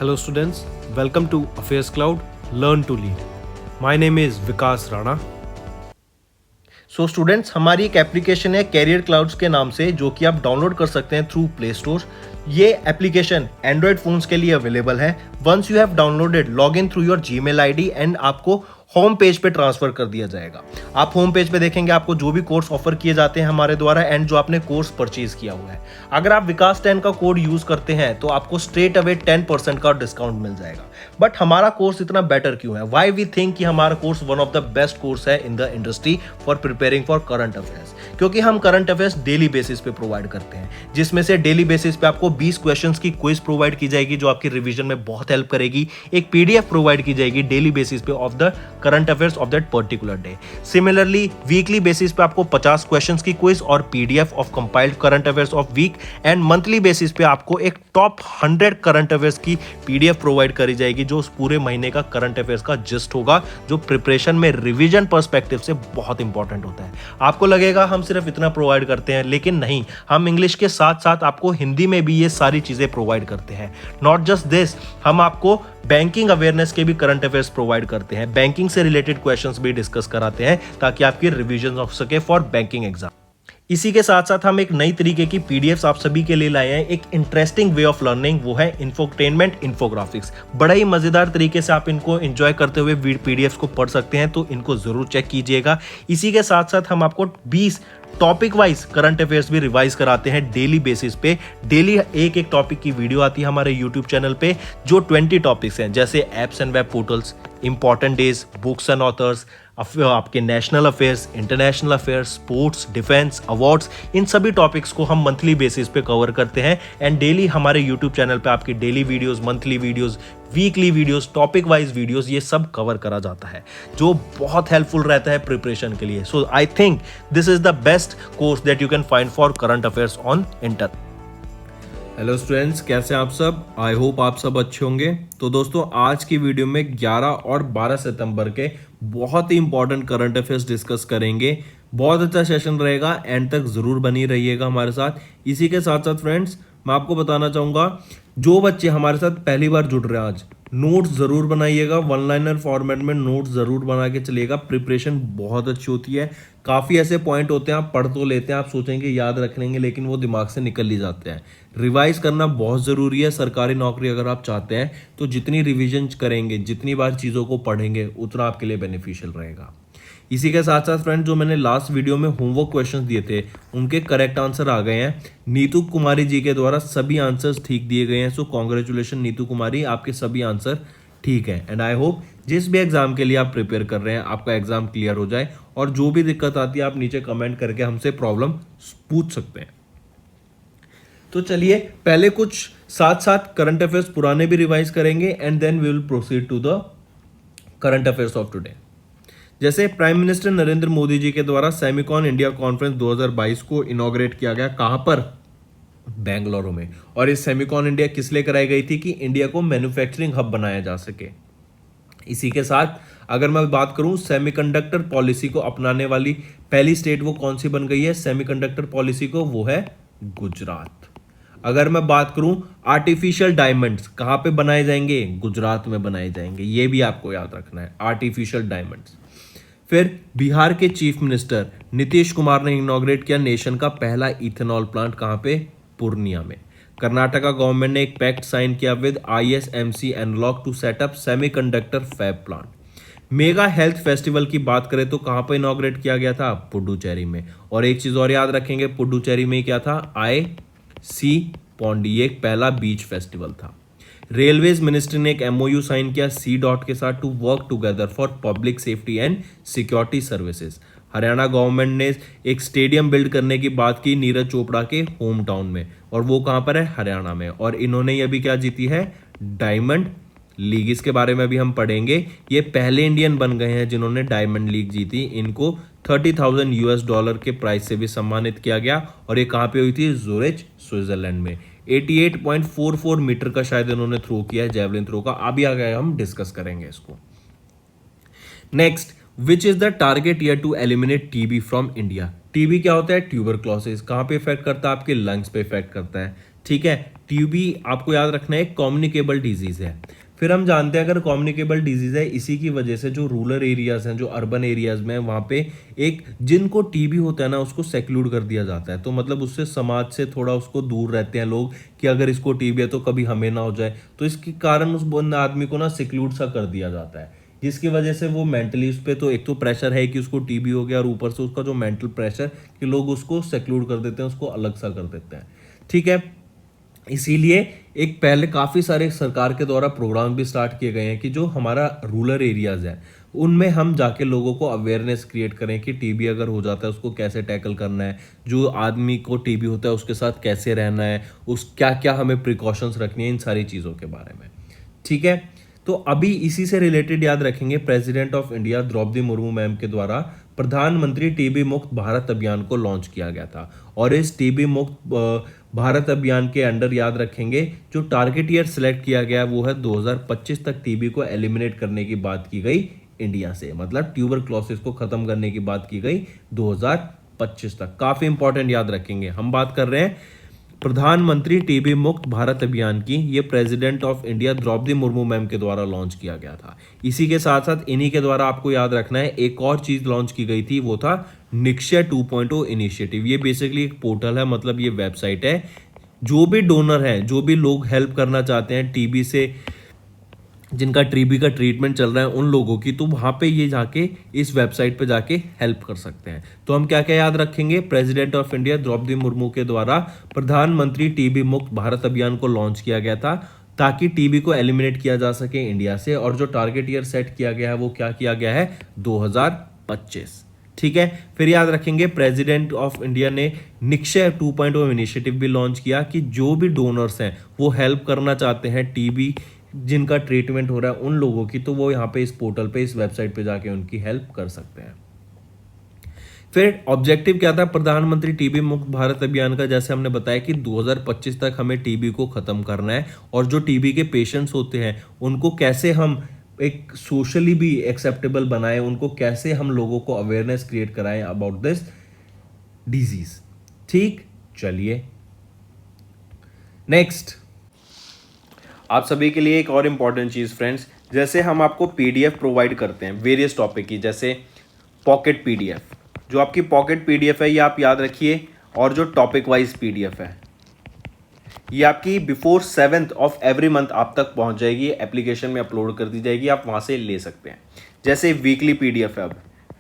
Hello students, welcome to Affairs Cloud, Learn to Lead. My name is Vikas Rana. So students, हमारी एक application है career clouds के नाम से, जो कि आप डाउनलोड कर सकते हैं थ्रू प्ले स्टोर। ये एप्लीकेशन एंड्रॉयड फोन्स के लिए अवेलेबल है। Once you have downloaded, log in through your Gmail ID and आपको होम पेज पे ट्रांसफर कर दिया जाएगा। आप होम पेज पे देखेंगे आपको जो भी कोर्स ऑफर किए जाते हैं हमारे द्वारा एंड जो आपने कोर्स परचेज किया हुआ है। अगर आप विकास 10 का कोड यूज करते हैं तो आपको स्ट्रेट अवे 10% का डिस्काउंट मिल जाएगा। बट हमारा कोर्स इतना बेटर क्यों है? वाई वी थिंक कि हमारा course one of the best course है in the industry for preparing for current affairs, क्योंकि हम करंट अफेयर्स डेली बेसिस पे प्रोवाइड करते हैं, जिसमें से डेली बेसिस पे आपको 20 क्वेश्चंस की क्विज प्रोवाइड की जाएगी जो आपकी रिवीजन में बहुत हेल्प करेगी। एक पीडीएफ प्रोवाइड की जाएगी डेली बेसिस पे of the current affairs of that particular day. Similarly weekly basis पे आपको 50 क्वेश्चंस की क्विज और PDF of compiled current affairs of week, and monthly basis पे आपको एक टॉप 100 करंट अफेयर्स की पीडीएफ प्रोवाइड करी जाएगी जो उस पूरे महीने का करंट अफेयर्स का जिस्ट होगा, जो प्रिपरेशन में रिवीजन पर्सपेक्टिव से बहुत इंपॉर्टेंट होता है। आपको लगेगा हम सिर्फ इतना प्रोवाइड करते हैं, लेकिन नहीं, हम इंग्लिश के साथ साथ आपको हिंदी में भी ये सारी चीजें प्रोवाइड करते हैं। नॉट जस्ट दिस, हम आपको बैंकिंग अवेयरनेस के भी करंट अफेयर्स प्रोवाइड करते हैं, बैंकिंग से रिलेटेड क्वेश्चंस भी डिस्कस कराते हैं ताकि आपकी रिवीजन हो सके फॉर बैंकिंग एग्जाम। इसी के साथ साथ हम एक नई तरीके की पीडीएफ्स आप सभी के लिए लाए हैं, एक इंटरेस्टिंग वे ऑफ लर्निंग, वो है इंफोटेनमेंट इन्फोग्राफिक्स। बड़ा ही मजेदार तरीके से आप इनको एंजॉय करते हुए पीडीएफ्स को पढ़ सकते हैं, तो इनको जरूर चेक कीजिएगा। इसी के साथ साथ हम आपको 20 टॉपिक वाइज करंट अफेयर्स भी रिवाइज कराते हैं डेली बेसिस पे। डेली एक एक टॉपिक की वीडियो आती है हमारे यूट्यूब चैनल पे, जो 20 टॉपिक्स हैं, जैसे apps and web portals, important days, books and authors, आपके national affairs, international affairs, sports, defence, awards, इन सभी टॉपिक्स को हम मंथली बेसिस पे कवर करते हैं। एंड डेली हमारे यूट्यूब चैनल पे आपकी daily videos, monthly videos, weekly videos, topic wise videos, ये सब कवर करा जाता है, जो बहुत हेल्पफुल रहता है प्रिपरेशन के लिए। So I think this is the best course that you can find for current affairs on internet. Hello students, कैसे आप सब? आई होप आप सब अच्छे होंगे। तो दोस्तों, आज की वीडियो में 11 और 12 सितंबर के बहुत ही इंपॉर्टेंट करंट अफेयर्स डिस्कस करेंगे। बहुत अच्छा सेशन रहेगा, एंड तक जरूर बनी रहिएगा हमारे साथ। इसी के साथ साथ फ्रेंड्स, मैं आपको बताना चाहूँगा, जो बच्चे हमारे साथ पहली बार जुड़ रहे हैं आज, नोट्स ज़रूर बनाइएगा, वन लाइनर फॉर्मेट में नोट्स ज़रूर बना के चलिएगा। प्रिपरेशन बहुत अच्छी होती है। काफ़ी ऐसे पॉइंट होते हैं, आप पढ़ तो लेते हैं, आप सोचेंगे याद रख लेंगे, लेकिन वो दिमाग से निकल ही जाते हैं। रिवाइज करना बहुत ज़रूरी है। सरकारी नौकरी अगर आप चाहते हैं तो जितनी रिविजन करेंगे, जितनी बार चीज़ों को पढ़ेंगे, उतना आपके लिए बेनिफिशियल रहेगा। इसी के साथ साथ फ्रेंड, जो मैंने लास्ट वीडियो में होमवर्क क्वेश्चंस दिए थे, उनके करेक्ट आंसर आ गए हैं। नीतू कुमारी जी के द्वारा सभी आंसर्स ठीक दिए गए हैं। सो कॉन्ग्रेचुलेशन नीतू कुमारी, आपके सभी आंसर ठीक है। एंड आई होप जिस भी एग्जाम के लिए आप प्रिपेयर कर रहे हैं, आपका एग्जाम क्लियर हो जाए। और जो भी दिक्कत आती है, आप नीचे कमेंट करके हमसे प्रॉब्लम पूछ सकते हैं। तो चलिए, पहले कुछ साथ साथ करंट अफेयर्स पुराने भी रिवाइज करेंगे, and then we will proceed to the current affairs of today. जैसे प्राइम मिनिस्टर नरेंद्र मोदी जी के द्वारा सेमिकॉन इंडिया कॉन्फ्रेंस 2022 को इनॉग्रेट किया गया। कहां पर? बेंगलुरु में। और इस सेमिकॉन इंडिया किस लिए कराई गई थी? कि इंडिया को मैन्युफैक्चरिंग हब बनाया जा सके। इसी के साथ अगर मैं बात करूं, सेमीकंडक्टर पॉलिसी को अपनाने वाली पहली स्टेट वो कौन सी बन गई है सेमीकंडक्टर पॉलिसी को? वो है गुजरात। अगर मैं बात करूं, आर्टिफिशियल डायमंड्स कहां पे बनाए जाएंगे? गुजरात में बनाए जाएंगे। ये भी आपको याद रखना है, आर्टिफिशियल डायमंड्स। फिर बिहार के चीफ मिनिस्टर नीतीश कुमार ने इनॉग्रेट किया नेशन का पहला इथेनॉल प्लांट। कहां पे? पूर्णिया में। कर्नाटका गवर्नमेंट ने एक पैक्ट साइन किया with ISMC analog to set up semiconductor fab plant. Mega health festival की बात करें तो कहां पर इनॉग्रेट किया गया था? पुडुचेरी में। और एक चीज और याद रखेंगे, पुडुचेरी में क्या था? IC पॉन्ड, ये एक पहला बीच फेस्टिवल था। रेलवेज मिनिस्ट्री ने एक MOU साइन किया C.DOT के साथ to work together for public safety and security services. Haryana government ने एक स्टेडियम बिल्ड करने की बात की नीरज चोपड़ा के होम टाउन में, और वो कहां पर है? हरियाणा में। और इन्होंने ये भी क्या जीती है? Diamond league. इसके बारे में भी हम पढ़ेंगे। ये पहले इंडियन बन गए हैं जिन्होंने डायमंड लीग जीती। इनको $30,000 के प्राइस से भी सम्मानित किया गया। और ये कहां पे हुई थी? ज़ुरिच, स्विट्जरलैंड में। 88.44 मीटर का शायद इन्होंने थ्रो किया है, जेवलिन थ्रो का। अभी आ गया, हम डिस्कस करेंगे इसको। Next, which is the target year to eliminate TB from India? TB क्या होता है? ट्यूबरक्लोसिस। कहां पे इफेक्ट करता है? आपके लंग्स पे इफेक्ट करता है। ठीक है, टीबी आपको याद रखना है कम्युनिकेबल डिजीज है। फिर हम जानते हैं अगर कम्युनिकेबल डिजीज है, इसी की वजह से जो रूरल एरियाज हैं, जो अर्बन एरियाज में वहाँ पे एक जिनको टीबी होता है ना उसको सेक्लूड कर दिया जाता है। तो मतलब उससे समाज से थोड़ा उसको दूर रहते हैं लोग कि अगर इसको टीबी है तो कभी हमें ना हो जाए, तो इसके कारण उस आदमी को ना सिक्लूड सा कर दिया जाता है, जिसकी वजह से वो मेंटली उस पर तो एक तो प्रेशर है कि उसको टीबी हो गया और ऊपर से उसका जो मेंटल प्रेशर कि लोग उसको सेक्लूड कर देते हैं, उसको अलग सा कर देते हैं। ठीक है, इसीलिए एक पहले काफ़ी सारे सरकार के द्वारा प्रोग्राम भी स्टार्ट किए गए हैं कि जो हमारा रूरल एरियाज है उनमें हम जाके लोगों को अवेयरनेस क्रिएट करें कि टीबी अगर हो जाता है उसको कैसे टैकल करना है, जो आदमी को टीबी होता है उसके साथ कैसे रहना है, उस क्या क्या हमें प्रिकॉशंस रखनी है, इन सारी चीज़ों के बारे में। ठीक है, तो अभी इसी से रिलेटेड याद रखेंगे president of India Droupadi Murmu ma'am के द्वारा प्रधानमंत्री टीबी मुक्त भारत अभियान को लॉन्च किया गया था। और इस टीबी मुक्त भारत अभियान के अंडर याद रखेंगे जो टारगेट ईयर सिलेक्ट किया गया वो है 2025 तक टीबी को एलिमिनेट करने की बात की गई इंडिया से, मतलब ट्यूबरक्लोसिस को खत्म करने की बात की गई 2025 तक। काफी इंपॉर्टेंट याद रखेंगे। हम बात कर रहे हैं प्रधानमंत्री टीबी मुक्त भारत अभियान की, ये president of India Droupadi Murmu ma'am के द्वारा लॉन्च किया गया था। इसी के साथ साथ इन्हीं के द्वारा आपको याद रखना है एक और चीज लॉन्च की गई थी, वो था निक्षय 2.0 इनिशिएटिव। ये बेसिकली एक पोर्टल है, मतलब ये वेबसाइट है, जो भी डोनर है, जो भी लोग हेल्प करना चाहते हैं टीबी से, जिनका टीबी का ट्रीटमेंट चल रहा है उन लोगों की, तो वहाँ पे ये जाके इस वेबसाइट पे जाके हेल्प कर सकते हैं। तो हम क्या क्या याद रखेंगे, president of India Droupadi Murmu के द्वारा प्रधानमंत्री टीबी मुक्त भारत अभियान को लॉन्च किया गया था ताकि टीबी को एलिमिनेट किया जा सके इंडिया से, और जो टारगेट ईयर सेट किया गया है वो क्या किया गया है 2025। ठीक है, फिर याद रखेंगे प्रेसिडेंट ऑफ इंडिया ने निक्षय 2.0 इनिशिएटिव भी लॉन्च किया कि जो भी डोनर्स हैं वो हेल्प करना चाहते हैं टीबी जिनका ट्रीटमेंट हो रहा है उन लोगों की, तो वो यहाँ पे इस पोर्टल पे, इस वेबसाइट पे जाके उनकी हेल्प कर सकते हैं। फिर ऑब्जेक्टिव क्या था प्रधानमंत्री टीबी मुक्त भारत अभियान का, जैसे हमने बताया कि 2025 तक हमें टीबी को खत्म करना है, और जो टीबी के पेशेंट्स होते हैं उनको कैसे हम एक सोशली भी एक्सेप्टेबल बनाए, उनको कैसे हम लोगों को अवेयरनेस क्रिएट कराएं अबाउट दिस डिजीज। ठीक, चलिए नेक्स्ट आप सभी के लिए एक और इम्पॉर्टेंट चीज़ फ्रेंड्स, जैसे हम आपको पीडीएफ प्रोवाइड करते हैं वेरियस टॉपिक की, जैसे पॉकेट पीडीएफ, जो आपकी पॉकेट पीडीएफ है ये आप याद रखिए, और जो टॉपिक वाइज पीडीएफ है ये आपकी before 7th of every month आप तक पहुंच जाएगी, एप्लीकेशन में अपलोड कर दी जाएगी, आप वहां से ले सकते हैं। जैसे वीकली पीडीएफ है, अब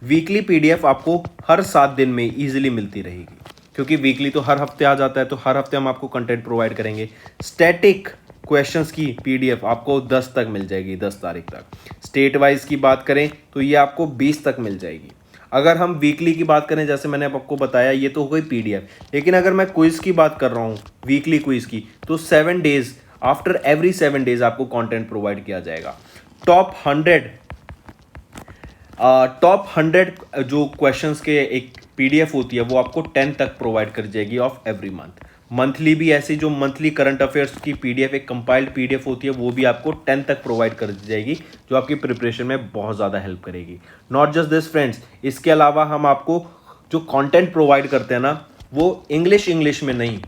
वीकली पीडीएफ आपको हर 7 दिन में ईजिली मिलती रहेगी, क्योंकि वीकली तो हर हफ्ते आ जाता है, तो हर हफ्ते हम आपको कंटेंट प्रोवाइड करेंगे। स्टैटिक क्वेश्चंस की पीडीएफ आपको 10 तक मिल जाएगी, 10 तारीख तक। स्टेट वाइज की बात करें तो ये आपको 20 तक मिल जाएगी। अगर हम वीकली की बात करें, जैसे मैंने आपको बताया ये तो हो गई पीडीएफ, लेकिन अगर मैं क्विज की बात कर रहा हूँ वीकली क्विज की, तो 7 डेज आफ्टर एवरी 7 डेज आपको कंटेंट प्रोवाइड किया जाएगा। टॉप 100 जो क्वेश्चंस के एक पीडीएफ होती है वो आपको 10 तक प्रोवाइड कर जाएगी ऑफ एवरी मंथ। मंथली भी ऐसी जो मंथली करंट अफेयर्स की पीडीएफ, एक कंपाइल्ड पीडीएफ होती है, वो भी आपको 10 तक प्रोवाइड कर दी जाएगी, जो आपकी प्रिपरेशन में बहुत ज़्यादा हेल्प करेगी। नॉट जस्ट दिस फ्रेंड्स, इसके अलावा हम आपको जो कंटेंट प्रोवाइड करते हैं ना, वो इंग्लिश में नहीं,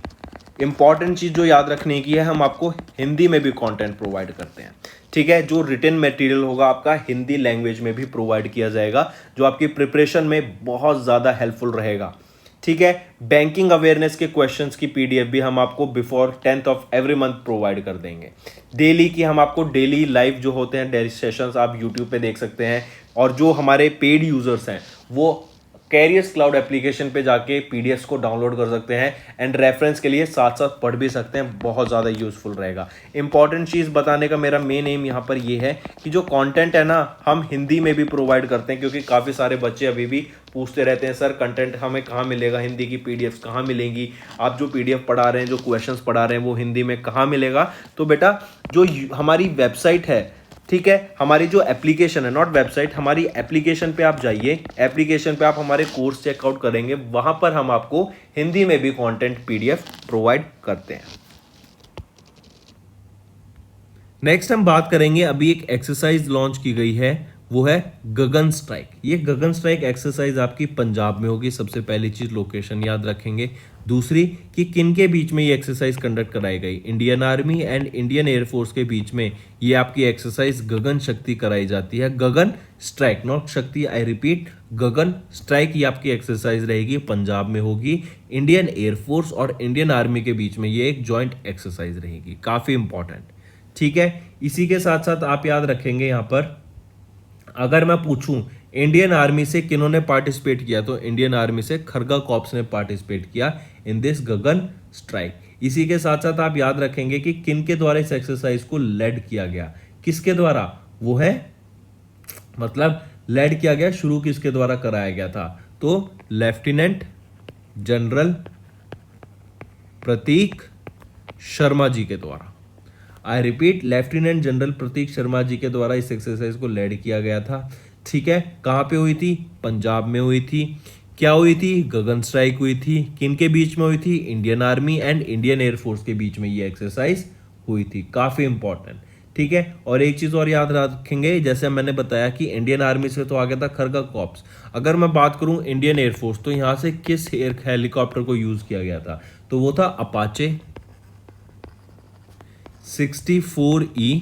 इंपॉर्टेंट चीज़ जो याद रखने की है, हम आपको हिंदी में भी कंटेंट प्रोवाइड करते हैं। ठीक है, जो रिटन मटेरियल होगा आपका हिंदी लैंग्वेज में भी प्रोवाइड किया जाएगा, जो आपकी प्रिपरेशन में बहुत ज़्यादा हेल्पफुल रहेगा। ठीक है, बैंकिंग अवेयरनेस के क्वेश्चंस की पीडीएफ भी हम आपको before 10th of every month provide कर देंगे। डेली की हम आपको डेली लाइव जो होते हैं डेली सेशंस आप यूट्यूब पे देख सकते हैं, और जो हमारे पेड यूजर्स हैं वो कैरियर्स क्लाउड एप्लीकेशन पे जाके पीडीएफ्स को डाउनलोड कर सकते हैं, एंड रेफरेंस के लिए साथ साथ पढ़ भी सकते हैं, बहुत ज़्यादा यूजफुल रहेगा। इंपॉर्टेंट चीज़ बताने का मेरा मेन एम यहाँ पर ये है कि जो कंटेंट है ना, हम हिंदी में भी प्रोवाइड करते हैं, क्योंकि काफ़ी सारे बच्चे अभी भी पूछते रहते हैं सर कंटेंट हमें कहाँ मिलेगा, हिंदी की पीडीएफ्स कहाँ मिलेंगी, आप जो पीडीएफ पढ़ा रहे हैं, जो क्वेश्चंस पढ़ा रहे हैं वो हिंदी में कहाँ मिलेगा। तो बेटा जो हमारी वेबसाइट है, ठीक है, हमारी जो एप्लीकेशन है, नॉट वेबसाइट, हमारी एप्लीकेशन पे आप जाइए, एप्लीकेशन पे आप हमारे कोर्स चेकआउट करेंगे, वहां पर हम आपको हिंदी में भी कंटेंट पीडीएफ प्रोवाइड करते हैं। नेक्स्ट हम बात करेंगे, अभी एक एक्सरसाइज लॉन्च की गई है, वो है गगन स्ट्राइक। ये गगन स्ट्राइक एक्सरसाइज आपकी पंजाब में होगी। सबसे पहली चीज लोकेशन याद रखेंगे, दूसरी कि किन के बीच में ये एक्सरसाइज कंडक्ट कराई गई, Indian army and Indian air force के बीच में ये आपकी एक्सरसाइज गगन शक्ति कराई जाती है। गगन स्ट्राइक, नॉट शक्ति, आई रिपीट, गगन स्ट्राइक ये आपकी एक्सरसाइज रहेगी, पंजाब में होगी। इंडियन एयरफोर्स और इंडियन आर्मी के बीच में ये एक जॉइंट एक्सरसाइज रहेगी, काफी इंपॉर्टेंट। ठीक है, इसी के साथ साथ आप याद रखेंगे यहां पर, अगर मैं पूछूं इंडियन आर्मी से किन्होंने पार्टिसिपेट किया, तो इंडियन आर्मी से खरगा कॉर्प्स ने पार्टिसिपेट किया इन दिस गगन स्ट्राइक। इसी के साथ साथ आप याद रखेंगे कि किन के द्वारा इस एक्सरसाइज को लेड किया गया, किसके द्वारा, वो है मतलब लेड किया गया, शुरू किसके द्वारा कराया गया था, तो लेफ्टिनेंट जनरल प्रतीक शर्मा जी के द्वारा। आई रिपीट, लेफ्टिनेंट जनरल प्रतीक शर्मा जी के द्वारा इस एक्सरसाइज को लेड किया गया था। ठीक है, कहां पे हुई थी, पंजाब में हुई थी। क्या हुई थी, गगन स्ट्राइक हुई थी। किन के बीच में हुई थी, Indian army and Indian air force के बीच में ये एक्सरसाइज हुई थी, काफी इंपॉर्टेंट। ठीक है, और एक चीज और याद रखेंगे, जैसे मैंने बताया कि इंडियन आर्मी से तो आ गया था खरगा कॉर्प्स। अगर मैं बात करूं इंडियन एयरफोर्स, तो यहां से किस हेलीकॉप्टर को यूज किया गया था, तो वो था Apache 64E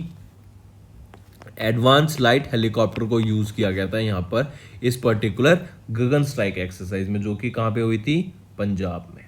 advance light helicopter को यूज किया गया था यहां पर इस पर्टिकुलर गगन स्ट्राइक एक्सरसाइज में, जो कि कहां पे हुई थी, पंजाब में।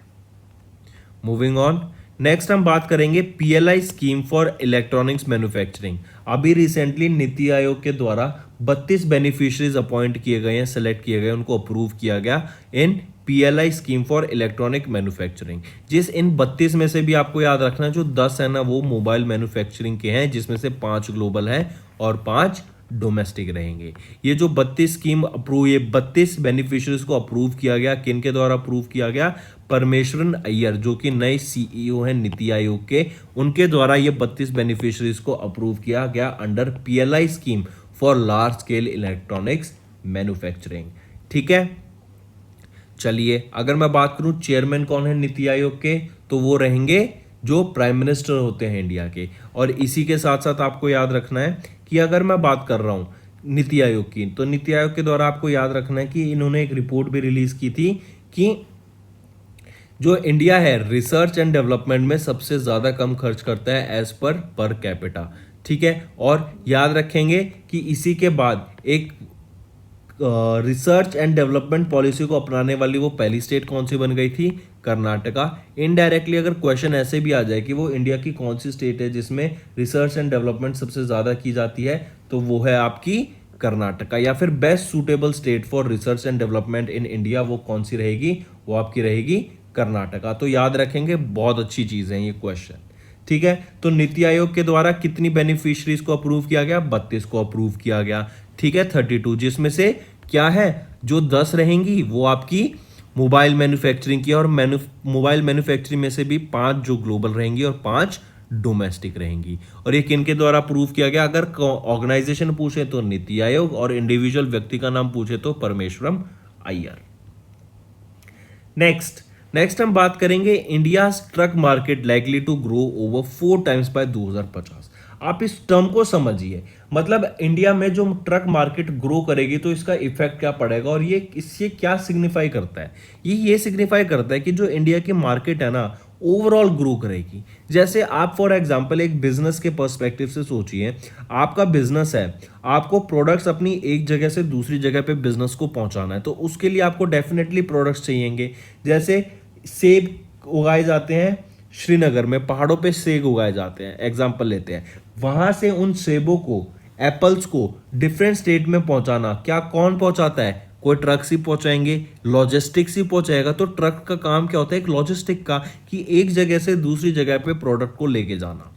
मूविंग ऑन, नेक्स्ट हम बात करेंगे PLI scheme for electronics manufacturing. अभी रिसेंटली नीति आयोग के द्वारा 32 बेनिफिशियरीज अपॉइंट किए गए हैं, सेलेक्ट किए गए, उनको अप्रूव किया गया in PLI scheme for electronic manufacturing. जिस इन 32 में से भी आपको याद रखना है, जो 10 है ना वो मोबाइल मैन्युफैक्चरिंग के हैं, जिसमें से 5 ग्लोबल है और 5 डोमेस्टिक रहेंगे। ये जो 32 स्कीम अप्रूव, ये 32 बेनिफिशियरीज को अप्रूव किया गया, किन के द्वारा अप्रूव किया गया, परमेश्वरन अय्यर जो कि नए सीईओ हैं नीति आयोग के, उनके द्वारा ये 32 बेनिफिशियरीज को अप्रूव किया गया under PLI scheme for large scale electronics manufacturing. ठीक है, चलिए अगर मैं बात करूं चेयरमैन कौन है नीति आयोग के, तो वो रहेंगे जो प्राइम मिनिस्टर होते हैं इंडिया के। और इसी के साथ साथ आपको याद रखना है कि अगर मैं बात कर रहा हूं नीति आयोग की, तो नीति आयोग के द्वारा आपको याद रखना है कि इन्होंने एक रिपोर्ट भी रिलीज की थी कि जो इंडिया है रिसर्च एंड डेवलपमेंट में सबसे ज्यादा कम खर्च करता है एज पर कैपिटा। ठीक है, और याद रखेंगे कि इसी के बाद एक रिसर्च एंड डेवलपमेंट पॉलिसी को अपनाने वाली वो पहली स्टेट कौन सी बन गई थी, कर्नाटका। इनडायरेक्टली अगर क्वेश्चन ऐसे भी आ जाए कि वो इंडिया की कौन सी स्टेट है जिसमें रिसर्च एंड डेवलपमेंट सबसे ज्यादा की जाती है, तो वो है आपकी कर्नाटका। या फिर best suitable state for research and development in India वो कौन सी रहेगी, वो आपकी रहेगी कर्नाटका। तो याद रखेंगे, बहुत अच्छी चीज है ये क्वेश्चन। ठीक है, तो नीति आयोग के द्वारा कितनी बेनिफिशियरीज को अप्रूव किया गया, 32 को अप्रूव किया गया। ठीक है, 32, जिसमें से क्या है, जो 10 रहेंगी वो आपकी मोबाइल मैन्युफैक्चरिंग की, और मोबाइल मैन्युफैक्चरिंग में से भी 5 जो ग्लोबल रहेंगी और 5 डोमेस्टिक रहेंगी। और ये किनके द्वारा अप्रूव किया गया, अगर ऑर्गेनाइजेशन पूछे तो नीति आयोग, और इंडिविजुअल व्यक्ति का नाम पूछे तो परमेश्वरम अय्यर। नेक्स्ट हम बात करेंगे India truck market likely to grow over 4 times by 2050। आप इस टर्म को समझिए, मतलब इंडिया में जो ट्रक मार्केट ग्रो करेगी तो इसका इफेक्ट क्या पड़ेगा, और ये इससे क्या सिग्निफाई करता है, ये सिग्निफाई करता है कि जो इंडिया की मार्केट है ना ओवरऑल ग्रो करेगी। जैसे आप फॉर एग्जांपल एक बिजनेस के पर्सपेक्टिव से सोचिए, आपका बिजनेस है, आपको प्रोडक्ट्स अपनी एक जगह से दूसरी जगह पे बिजनेस को पहुंचाना है, तो उसके लिए आपको डेफिनेटली प्रोडक्ट्स चाहिएंगे। जैसे सेब उगाए जाते हैं श्रीनगर में, पहाड़ों पे सेब उगाए जाते हैं, एग्जाम्पल लेते हैं, वहां से उन सेबों को, एप्पल्स को डिफरेंट स्टेट में पहुंचाना, क्या कौन पहुंचाता है, कोई ट्रक से पहुंचाएंगे, लॉजिस्टिक्स ही पहुंचाएगा। तो ट्रक का काम क्या होता है, एक लॉजिस्टिक का, कि एक जगह से दूसरी जगह पे प्रोडक्ट को लेके जाना।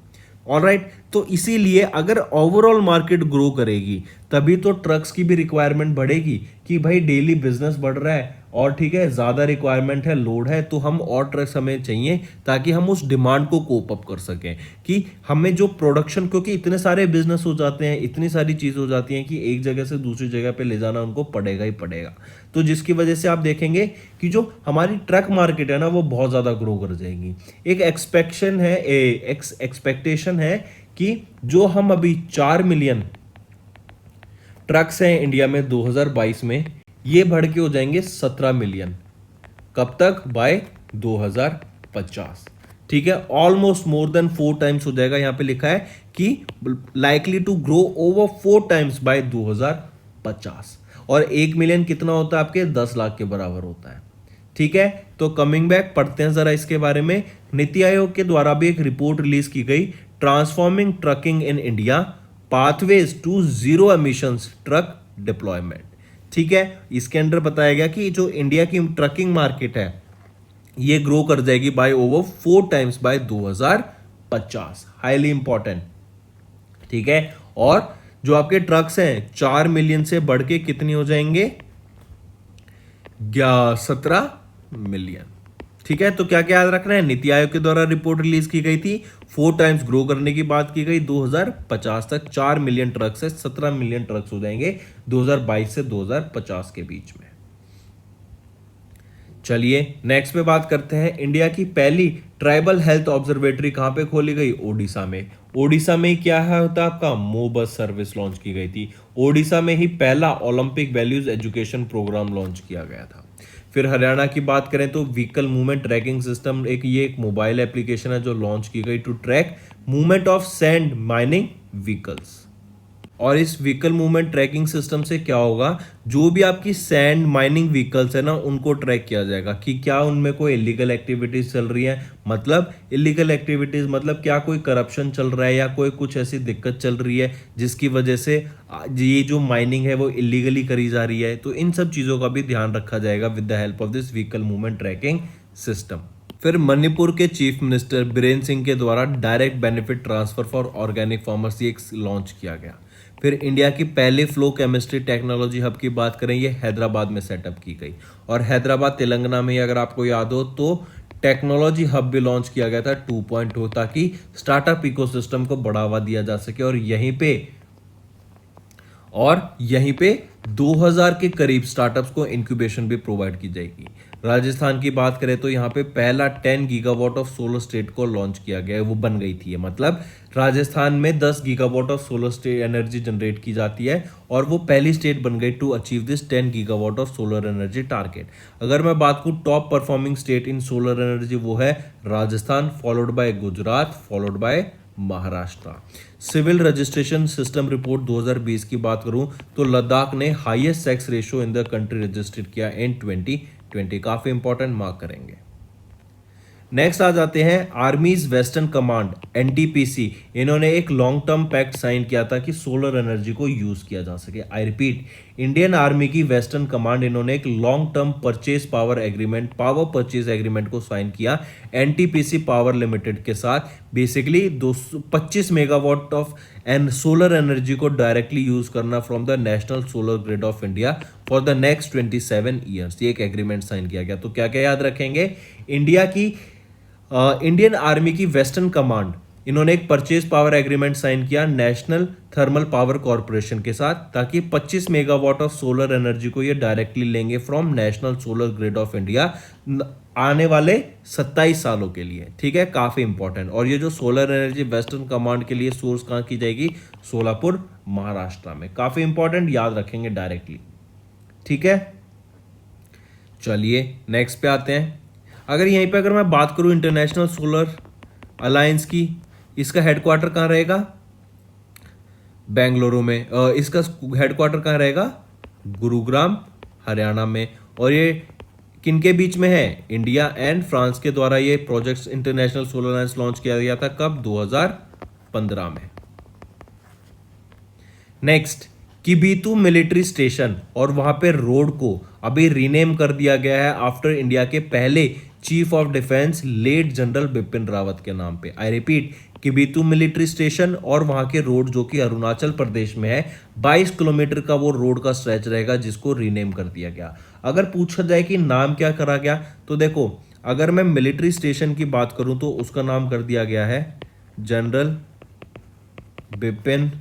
ऑलराइट, तो इसीलिए अगर ओवरऑल मार्केट ग्रो करेगी तभी तो ट्रक्स की भी रिक्वायरमेंट बढ़ेगी, कि भाई डेली बिजनेस बढ़ रहा है और ठीक है ज्यादा रिक्वायरमेंट है, लोड है, तो हम और ट्रक्स हमें चाहिए ताकि हम उस डिमांड को कोप अप कर सकें। कि हमें जो प्रोडक्शन, क्योंकि इतने सारे बिजनेस हो जाते हैं, इतनी सारी चीज हो जाती हैं कि एक जगह से दूसरी जगह पे ले जाना उनको पड़ेगा ही पड़ेगा। तो जिसकी वजह से आप देखेंगे कि जो हमारी ट्रक मार्केट है ना वो बहुत ज्यादा ग्रो कर जाएगी। एक एक्सपेक्टेशन है कि जो हम अभी 4 मिलियन ट्रक्स हैं इंडिया में 2022 में, ये बढ़ के हो जाएंगे 17 मिलियन। कब तक, बाय 2050। ठीक है, ऑलमोस्ट मोर देन 4 टाइम्स हो जाएगा। यहां पे लिखा है कि likely to grow over 4 times by 2050। और 1 मिलियन कितना होता है आपके? 10 लाख के बराबर होता है। ठीक है, तो कमिंग बैक पढ़ते हैं जरा इसके बारे में। नीति आयोग के द्वारा भी एक रिपोर्ट रिलीज की गई, transforming trucking in India, pathways to zero emissions truck deployment. ठीक है, इसके अंदर बताया गया कि जो इंडिया की ट्रकिंग मार्केट है ये ग्रो कर जाएगी by over 4 times by 2050। Highly important. ठीक है, और जो आपके ट्रक्स हैं 4 मिलियन से बढ़ के कितनी हो जाएंगे? 17 मिलियन। ठीक है, तो क्या क्या याद रखना है? नीति आयोग के द्वारा रिपोर्ट रिलीज की गई थी, 4 टाइम्स ग्रो करने की बात की गई। 2050 तक 4 मिलियन ट्रक्स है, 17 मिलियन ट्रक्स हो जाएंगे 2022 से 2050 के बीच में। चलिए नेक्स्ट पे बात करते हैं। इंडिया की पहली ट्राइबल हेल्थ ऑब्जर्वेटरी कहां पे खोली गई? ओडिशा में। ओडिशा में क्या है होता है आपका? मोबस सर्विस लॉन्च की गई थी। ओडिशा में ही पहला Olympic values education programme launch किया गया था। फिर हरियाणा की बात करें तो व्हीकल मूवमेंट ट्रैकिंग सिस्टम, एक मोबाइल एप्लीकेशन है जो लॉन्च की गई to track movement of sand mining vehicles. और इस व्हीकल मूवमेंट ट्रैकिंग सिस्टम से क्या होगा? जो भी आपकी सैंड माइनिंग व्हीकल्स है ना, उनको ट्रैक किया जाएगा कि क्या उनमें कोई इलीगल एक्टिविटीज चल रही है। मतलब इलीगल एक्टिविटीज मतलब क्या कोई करप्शन चल रहा है या कोई कुछ ऐसी दिक्कत चल रही है जिसकी वजह से ये जो माइनिंग है वो इलीगली करी जा रही है। तो इन सब चीज़ों का भी ध्यान रखा जाएगा with the help of this vehicle movement tracking system. फिर मणिपुर के चीफ मिनिस्टर बीरेन सिंह के द्वारा direct benefit transfer for organic farmers ये लॉन्च किया गया। फिर इंडिया की पहले फ्लो केमिस्ट्री टेक्नोलॉजी हब की बात करें, ये हैदराबाद में सेटअप की गई। और हैदराबाद तेलंगाना में, अगर आपको याद हो तो टेक्नोलॉजी हब भी लॉन्च किया गया था 2.0, ताकि स्टार्टअप इकोसिस्टम को बढ़ावा दिया जा सके। और यहीं पे 2000 के करीब स्टार्टअप्स को इंक्यूबेशन भी प्रोवाइड की जाएगी। राजस्थान की बात करें तो यहाँ पे पहला 10 गीगावाट ऑफ सोलर स्टेट को लॉन्च किया गया है, वो बन गई थी। मतलब राजस्थान में 10 gigawatt of solar state energy generate की जाती है और वो पहली स्टेट बन गई to achieve this 10 gigawatt of solar energy target. अगर मैं बात करूँ top performing state in solar energy, वो है Rajasthan, followed by Gujarat, followed by Maharashtra. Civil registration system report 2020 की बात करूं तो लद्दाख ने highest sex ratio in the country registered किया इन 2020। काफी इंपॉर्टेंट, मार्क करेंगे। नेक्स्ट आ जाते हैं आर्मीज वेस्टर्न कमांड एनटीपीसी। इन्होंने एक लॉन्ग टर्म पैक्ट साइन किया था कि सोलर एनर्जी को यूज किया जा सके। आई रिपीट, इंडियन आर्मी की वेस्टर्न कमांड इन्होंने एक long term power purchase agreement को साइन किया एनटीपीसी पावर लिमिटेड के साथ। Basically 225 megawatt of solar energy को डायरेक्टली यूज करना from the national solar grid of India for the next 27 years. ये एक एग्रीमेंट साइन किया गया। तो क्या क्या याद रखेंगे? इंडियन आर्मी की वेस्टर्न कमांड, इन्होंने एक परचेज पावर एग्रीमेंट साइन किया नेशनल थर्मल पावर कॉर्पोरेशन के साथ, ताकि 25 मेगावाट ऑफ सोलर एनर्जी को ये डायरेक्टली लेंगे from national solar grid of India आने वाले 27 सालों के लिए। ठीक है, काफी इंपॉर्टेंट। और ये जो सोलर एनर्जी वेस्टर्न कमांड के लिए सोर्स कहां की जाएगी? सोलापुर, महाराष्ट्र में। काफी इंपॉर्टेंट, याद रखेंगे डायरेक्टली। ठीक है, चलिए नेक्स्ट पे आते हैं। अगर मैं बात करूं इंटरनेशनल सोलर अलायंस की, इसका हेडक्वार्टर कहां रहेगा? बेंगलुरु में। इसका हेडक्वार्टर कहां रहेगा? गुरुग्राम, हरियाणा में। और ये किनके बीच में है? इंडिया एंड फ्रांस के द्वारा ये project international solar alliance launch किया गया था। कब? 2015 में। नेक्स्ट, किबीतू मिलिट्री स्टेशन और वहां पे रोड को अभी रीनेम कर दिया गया है आफ्टर इंडिया के पहले chief of defence late general Bipin Rawat के नाम पे। I repeat, Kibithoo military station और वहां के रोड जो कि अरुणाचल प्रदेश में है, 22 किलोमीटर का वो रोड का स्ट्रेच रहेगा जिसको रीनेम कर दिया गया। अगर पूछा जाए कि नाम क्या करा गया, तो देखो, अगर मैं मिलिट्री स्टेशन की बात करूं तो उसका नाम कर दिया गया है general Bipin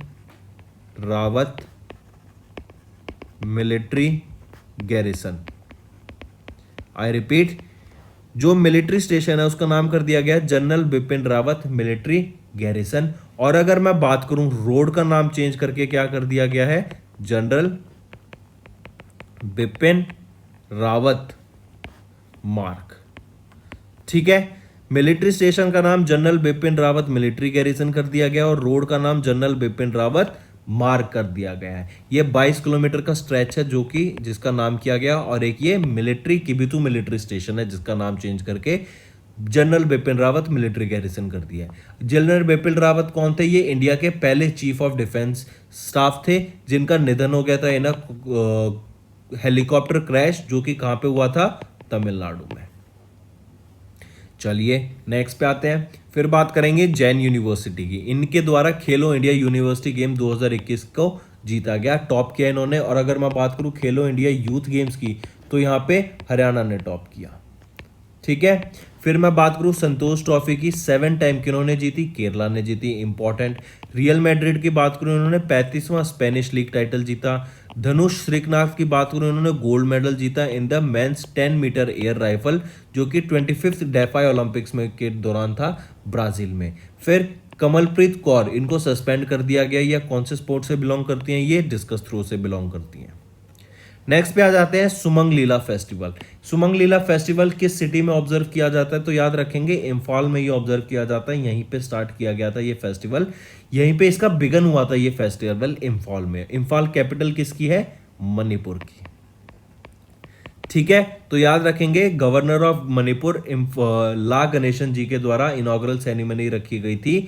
Rawat military garrison. I repeat, जो मिलिट्री स्टेशन है उसका नाम कर दिया गया general Bipin Rawat military garrison. और अगर मैं बात करूं रोड का नाम चेंज करके क्या कर दिया गया है? जनरल बिपिन रावत मार्ग। ठीक है। मिलिट्री स्टेशन का नाम general Bipin Rawat military garrison कर दिया गया और रोड का नाम जनरल बिपिन रावत मार्ग कर दिया गया है। ये 22 किलोमीटर का स्ट्रेच है जो कि जिसका नाम किया गया, और एक ये मिलिट्री किबिथू मिलिट्री स्टेशन है जिसका नाम चेंज करके general Bipin Rawat military garrison कर दिया है। जनरल बिपिन रावत कौन थे? ये इंडिया के पहले चीफ ऑफ डिफेंस स्टाफ थे जिनका निधन हो गया था इन हेलीकॉप्टर क्रैश, जो कि कहां पे हुआ था? तमिलनाडु में। चलिए नेक्स्ट पे आते हैं। फिर बात करेंगे जैन यूनिवर्सिटी की। इनके द्वारा खेलो इंडिया यूनिवर्सिटी गेम 2021 को जीता गया, टॉप किया इन्होंने। और अगर मैं बात करूं खेलो इंडिया यूथ गेम्स की, तो यहाँ पे हरियाणा ने टॉप किया। ठीक है। फिर मैं बात करूं संतोष ट्रॉफी की, 7 टाइम किन्होंने जीती? केरला ने जीती, इंपॉर्टेंट। रियल मैड्रिड की बात करूं, इन्होंने 35वां स्पेनिश लीग टाइटल जीता। धनुष श्रीनाथ की बात करूं, इन्होंने गोल्ड मेडल जीता in the men's 10 metre air rifle, जो कि 25th डेफाई ओलंपिक्स में के दौरान था ब्राजील में। फिर कमलप्रीत कौर, इनको सस्पेंड कर दिया गया। या कौन से स्पोर्ट से बिलोंग करती हैं? ये डिस्कस थ्रो से बिलोंग करती हैं। नेक्स्ट पे आ जाते हैं सुमंग लीला फेस्टिवल। सुमंग लीला फेस्टिवल किस सिटी में ऑब्जर्व किया जाता है? तो याद रखेंगे इम्फाल में ये ऑब्जर्व किया जाता है। यहीं पे स्टार्ट किया गया था ये फेस्टिवल, यहीं पे इसका बिगन हुआ था ये फेस्टिवल इम्फाल में। इम्फाल कैपिटल किसकी है? मणिपुर की। ठीक है, तो याद रखेंगे गवर्नर ऑफ मणिपुर ला गणेशन जी के द्वारा इनॉग्रल सेरेमनी रखी गई थी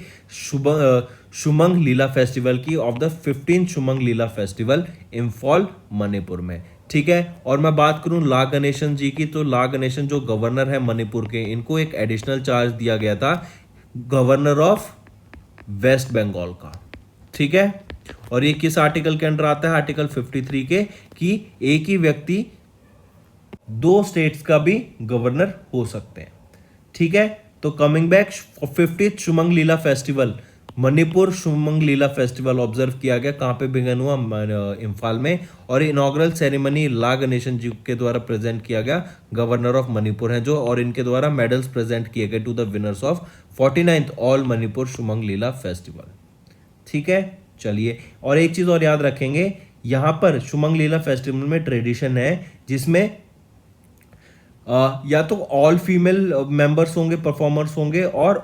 शुमंग लीला फेस्टिवल की, of the 15 Shumang Leela festival Imphal Manipur में। ठीक है। और मैं बात करूं ला गणेशन जी की, तो ला गणेशन जो गवर्नर है मणिपुर के, इनको एक एडिशनल चार्ज दिया गया था गवर्नर ऑफ वेस्ट बंगाल का। ठीक है। और ये किस आर्टिकल के अंडर आता है? आर्टिकल 53 के, कि एक ही व्यक्ति 2 स्टेट्स का भी गवर्नर हो सकते हैं। ठीक है। तो coming back, 50th शुमंग Leela festival, Manipur Shumang Leela festival observe किया गया। कहां पे बिगन हुआ? इम्फाल में। और इनॉग्रल सेरेमनी ला गणेशन जी के द्वारा प्रेजेंट किया गया, गवर्नर ऑफ मणिपुर हैं जो, और इनके द्वारा मेडल्स प्रेजेंट किए गए to the winners of 49th all Manipur Shumang Leela festival. ठीक है। चलिए, और एक चीज और याद रखेंगे, यहां पर शुमंग लीला फेस्टिवल में ट्रेडिशन है जिसमें या तो ऑल फीमेल मेंबर्स होंगे, परफॉर्मर्स होंगे, और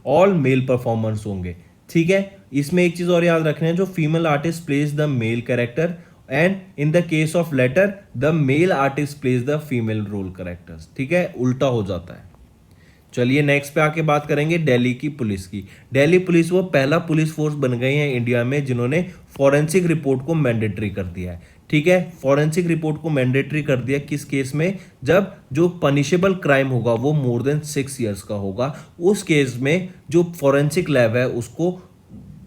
ऑल मेल परफॉर्मर्स होंगे। ठीक है। इसमें एक चीज और याद रखना है, जो female artist plays the male character, and in the case of latter the male artist plays the female role characters. ठीक है, उल्टा हो जाता है। चलिए नेक्स्ट पे आके बात करेंगे दिल्ली की पुलिस की। दिल्ली पुलिस वो पहला पुलिस फोर्स बन गई है इंडिया में जिन्होंने फॉरेंसिक रिपोर्ट को मैंडेटरी कर दिया है। ठीक है, फॉरेंसिक रिपोर्ट को मैंडेटरी कर दिया किस केस में? जब जो पनिशेबल क्राइम होगा वो मोर देन 6 years का होगा, उस केस में जो फॉरेंसिक लैब है उसको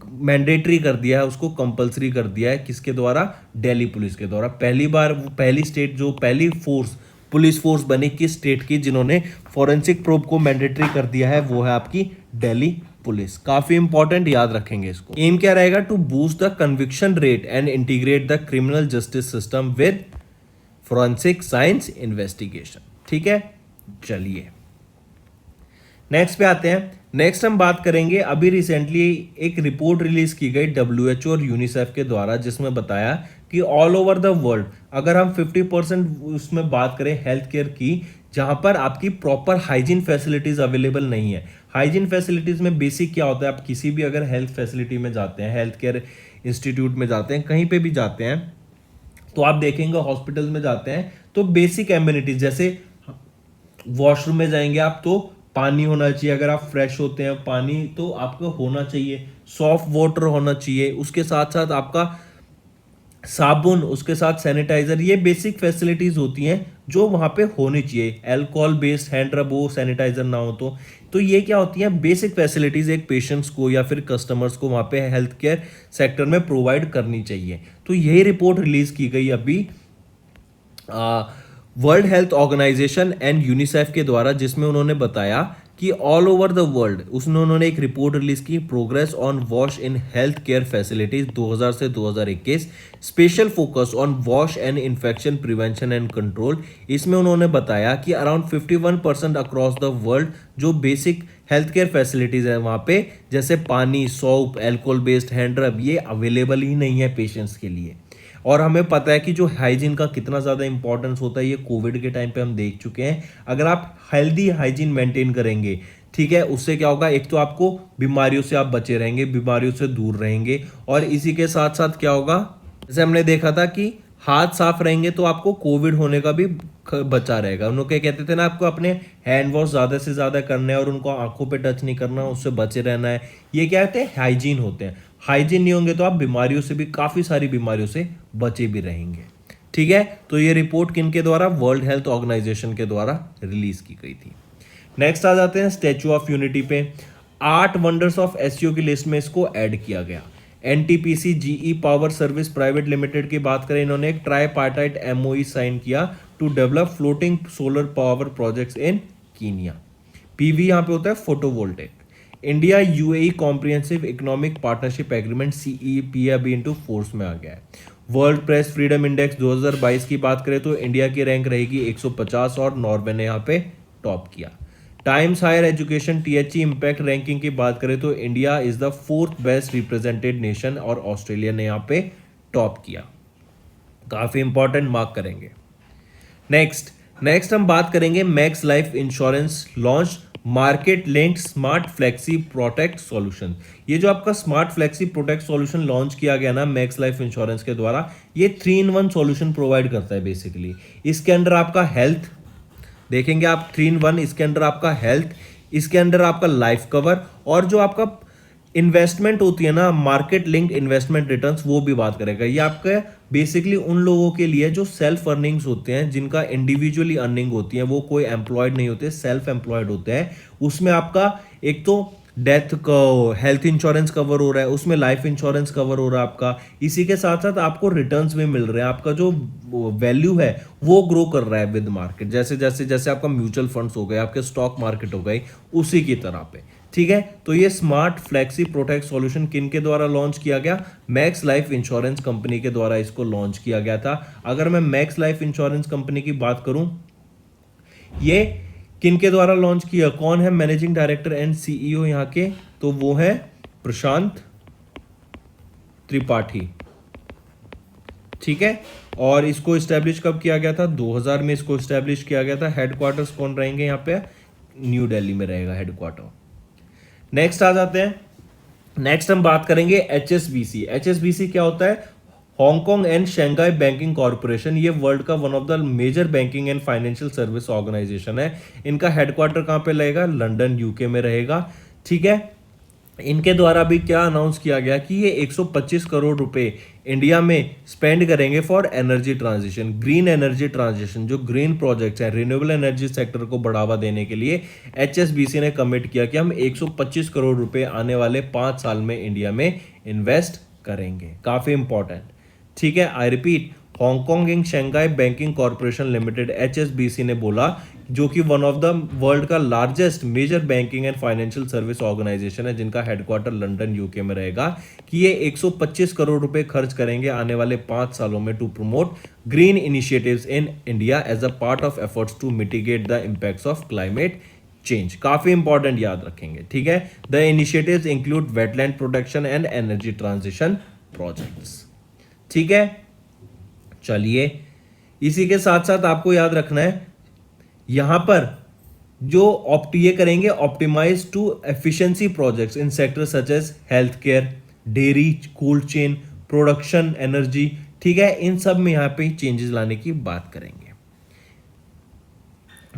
मैंडेटरी कर दिया है, उसको कंपलसरी कर दिया है। किसके द्वारा? दिल्ली पुलिस के द्वारा। पहली बार पहली स्टेट जो पहली फोर्स पुलिस फोर्स बनी किस स्टेट की जिन्होंने फॉरेंसिक प्रोब को मैंडेटरी कर दिया है? वो है आपकी दिल्ली पुलिस। काफी इंपॉर्टेंट, याद रखेंगे इसको। एम क्या रहेगा? To boost the conviction rate and integrate the criminal justice system with forensic science investigation. ठीक है। चलिए नेक्स्ट पे आते हैं। नेक्स्ट हम बात करेंगे, अभी रिसेंटली एक रिपोर्ट रिलीज की गई WHO और यूनिसेफ के द्वारा जिसमें बताया कि ऑल ओवर द वर्ल्ड अगर हम 50% उसमें बात करें हेल्थ केयर की, जहां पर आपकी प्रॉपर हाइजीन फैसिलिटीज अवेलेबल नहीं है। हाइजीन फैसिलिटीज में बेसिक क्या होता है? आप किसी भी अगर हेल्थ फैसिलिटी में जाते हैं, हेल्थ केयर इंस्टीट्यूट में जाते हैं, कहीं पे भी जाते हैं, तो आप देखेंगे हॉस्पिटल में जाते हैं तो बेसिक एम्यूनिटीज जैसे वॉशरूम में जाएंगे आप तो पानी होना चाहिए, अगर आप फ्रेश होते हैं पानी तो आपको होना चाहिए, सॉफ्ट वाटर होना चाहिए, उसके साथ साथ आपका साबुन, उसके साथ सैनिटाइजर, ये बेसिक फैसिलिटीज होती हैं जो वहां पे होनी चाहिए। अल्कोहल बेस्ड हैंड रब हो, सैनिटाइजर ना हो तो ये क्या होती हैं? बेसिक फैसिलिटीज एक पेशेंट्स को या फिर कस्टमर्स को वहां पे हेल्थ केयर सेक्टर में प्रोवाइड करनी चाहिए। तो यही रिपोर्ट रिलीज की गई अभी world health organisation and UNICEF के द्वारा, जिसमें उन्होंने बताया कि ऑल ओवर द वर्ल्ड उन्होंने एक रिपोर्ट रिलीज की, progress on wash in health care facilities 2000 से 2021, special focus on wash and infection prevention and control. इसमें उन्होंने बताया कि अराउंड 51% अक्रॉस द वर्ल्ड जो बेसिक हेल्थ केयर फैसिलिटीज है वहां पे, जैसे पानी, सोप, एल्कोहल बेस्ड हैंड रब, ये अवेलेबल ही नहीं है पेशेंट्स के लिए। और हमें पता है कि जो हाइजीन का कितना ज़्यादा इंपॉर्टेंस होता है ये कोविड के टाइम पे हम देख चुके हैं। अगर आप हेल्दी हाइजीन मेंटेन करेंगे, ठीक है, उससे क्या होगा, एक तो आपको बीमारियों से आप बचे रहेंगे, बीमारियों से दूर रहेंगे, और इसी के साथ साथ क्या होगा, जैसे हमने देखा था कि हाथ साफ रहेंगे तो आपको कोविड होने का भी बचा रहेगा। उन लोग क्या कहते थे ना, आपको अपने हैंड वॉश ज़्यादा से ज़्यादा करना है और उनको आंखों पे टच नहीं करना, उससे बचे रहना है। ये क्या होते हैं, हाइजीन होते हैं। हाइजीन नहीं होंगे तो आप बीमारियों से भी, काफ़ी सारी बीमारियों से बचे भी रहेंगे। ठीक है, तो ये रिपोर्ट किन के द्वारा, वर्ल्ड हेल्थ ऑर्गेनाइजेशन के द्वारा रिलीज की गई थी। नेक्स्ट आ जाते हैं स्टैचू ऑफ यूनिटी पे। 8 वंडर्स ऑफ एसईओ की लिस्ट में इसको ऐड किया गया। NTPC GE power service private limited की बात करें, इन्होंने एक ट्राईपार्टाइट एमओई साइन किया to develop floating solar power projects in Kenya. PV यहाँ पे होता है photovoltaic. India UAE comprehensive economic partnership agreement CEP अभी इनटू फोर्स में आ गया है। वर्ल्ड प्रेस फ्रीडम इंडेक्स 2022 की बात करें तो इंडिया की रैंक रहेगी 150 और नॉर्वे ने यहाँ पे टॉप किया। Times Higher Education THE impact ranking की बात करें तो India is the 4th best represented nation और ऑस्ट्रेलिया ने यहाँ पे टॉप किया। काफी इंपॉर्टेंट, मार्क करेंगे। नेक्स्ट हम बात करेंगे max life insurance launch market linked smart flexi protect solution. ये जो आपका smart flexi protect solution launch किया गया ना मैक्स लाइफ इंश्योरेंस के द्वारा, ये 3-in-1 सॉल्यूशन प्रोवाइड करता है बेसिकली। इसके अंदर आपका हेल्थ देखेंगे आप, 3-in-1, इसके अंदर आपका हेल्थ, इसके अंदर आपका लाइफ कवर, और जो आपका इन्वेस्टमेंट होती है ना, मार्केट लिंक्ड इन्वेस्टमेंट रिटर्न्स, वो भी बात करेगा। ये आपका बेसिकली उन लोगों के लिए जो सेल्फ अर्निंग्स होते हैं, जिनका इंडिविजुअली अर्निंग होती है, वो कोई एम्प्लॉयड नहीं होते, सेल्फ एम्प्लॉयड होते हैं। उसमें आपका एक तो डेथ का हेल्थ इंश्योरेंस कवर हो रहा है, उसमें लाइफ इंश्योरेंस कवर हो रहा है आपका। इसी के साथ साथ आपको रिटर्न्स भी मिल रहे हैं, आपका जो वैल्यू है वो ग्रो कर रहा है विद मार्केट। जैसे जैसे जैसे आपका म्यूचुअल फंड्स हो गए, आपके स्टॉक मार्केट हो गई, उसी की तरह पे। ठीक है, तो ये स्मार्ट फ्लेक्सी प्रोटेक्ट सॉल्यूशन किन के द्वारा लॉन्च किया गया, मैक्स लाइफ इंश्योरेंस कंपनी के द्वारा इसको लॉन्च किया गया था। अगर मैं मैक्स लाइफ इंश्योरेंस कंपनी की बात करूं, ये किन के द्वारा लॉन्च किया, कौन है मैनेजिंग डायरेक्टर एंड सीईओ यहाँ के, तो वो है प्रशांत त्रिपाठी। ठीक है, और इसको स्टैब्लिश कब किया गया था, 2000 में इसको स्टैब्लिश किया गया था। हेडक्वार्टर्स कौन रहेंगे यहाँ पे, न्यू दिल्ली में रहेगा हेडक्वार्टर। नेक्स्ट आ जाते हैं, नेक्स्ट हम बात करेंगे एचएसबीसी। एचएसबीसी क्या होता है, Hong Kong and Shanghai banking corporation. ये वर्ल्ड का one of the major banking and financial service organisation है। इनका हेडक्वार्टर कहाँ पे रहेगा, लंदन यूके में रहेगा। ठीक है, इनके द्वारा भी क्या अनाउंस किया गया कि ये 125 करोड़ रुपए इंडिया में स्पेंड करेंगे for energy transition, green energy transition. जो ग्रीन प्रोजेक्ट्स हैं, रिन्यूएबल एनर्जी सेक्टर को बढ़ावा देने के लिए एचएसबीसी ने कमिट किया कि हम 125 करोड़ रुपए आने वाले 5 साल में इंडिया में इन्वेस्ट करेंगे। काफी इंपॉर्टेंट। ठीक है, I repeat, Hong Kong and Shanghai banking corporation limited HSBC ने बोला, जो कि वन ऑफ द वर्ल्ड का largest major banking and financial service organisation है, जिनका हेडक्वार्टर लंदन यूके में रहेगा, कि ये 125 करोड़ रुपए खर्च करेंगे आने वाले 5 सालों में to promote green initiatives in India as a part of efforts to mitigate the impacts of climate change. काफी इंपॉर्टेंट, याद रखेंगे। ठीक है, the initiatives include wetland protection and energy transition projects. ठीक है, चलिए, इसी के साथ साथ आपको याद रखना है, यहां पर जो ये करेंगे optimise to efficiency projects in sector such as health care, dairy, cold chain, production, energy. ठीक है, इन सब में यहां पे चेंजेस लाने की बात करेंगे।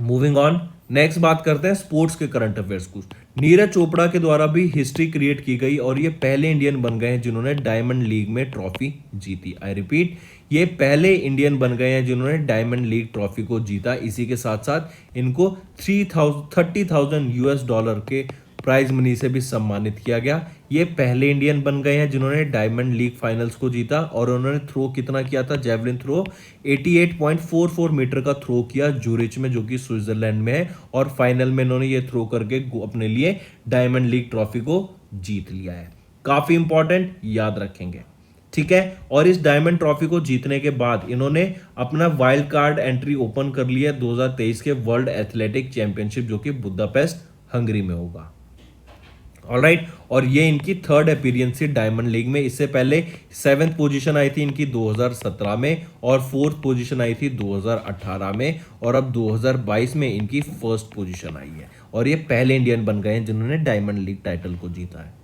मूविंग ऑन, नेक्स्ट बात करते हैं स्पोर्ट्स के करंट अफेयर्स को। नीरज चोपड़ा के द्वारा भी हिस्ट्री क्रिएट की गई और ये पहले इंडियन बन गए हैं जिन्होंने डायमंड लीग में ट्रॉफी जीती। आई रिपीट, ये पहले इंडियन बन गए हैं जिन्होंने डायमंड लीग ट्रॉफी को जीता। इसी के साथ साथ इनको $30,000 के प्राइज मनी से भी सम्मानित किया गया। ये पहले इंडियन बन गए हैं जिन्होंने डायमंड लीग फाइनल्स को जीता, और उन्होंने थ्रो कितना किया था, जेवलिन थ्रो 88.44 मीटर का थ्रो किया जूरिच में, जो कि स्विट्जरलैंड में है, और फाइनल में इन्होंने ये थ्रो करके अपने लिए डायमंड लीग ट्रॉफी को जीत लिया है। काफी इंपॉर्टेंट, याद रखेंगे। ठीक है, और इस डायमंड ट्रॉफी को जीतने के बाद इन्होंने अपना वाइल्ड कार्ड एंट्री ओपन कर लिया 2023 के वर्ल्ड एथलेटिक चैंपियनशिप, जो कि बुदापेस्ट हंगरी में होगा। ऑलराइट, और ये इनकी थर्ड अपीयरेंस थी डायमंड लीग में। इससे पहले 7th पोजीशन आई थी इनकी 2017 में और 4th पोजीशन आई थी 2018 में, और अब 2022 में इनकी फर्स्ट पोजीशन आई है, और ये पहले इंडियन बन गए हैं जिन्होंने डायमंड लीग टाइटल को जीता है।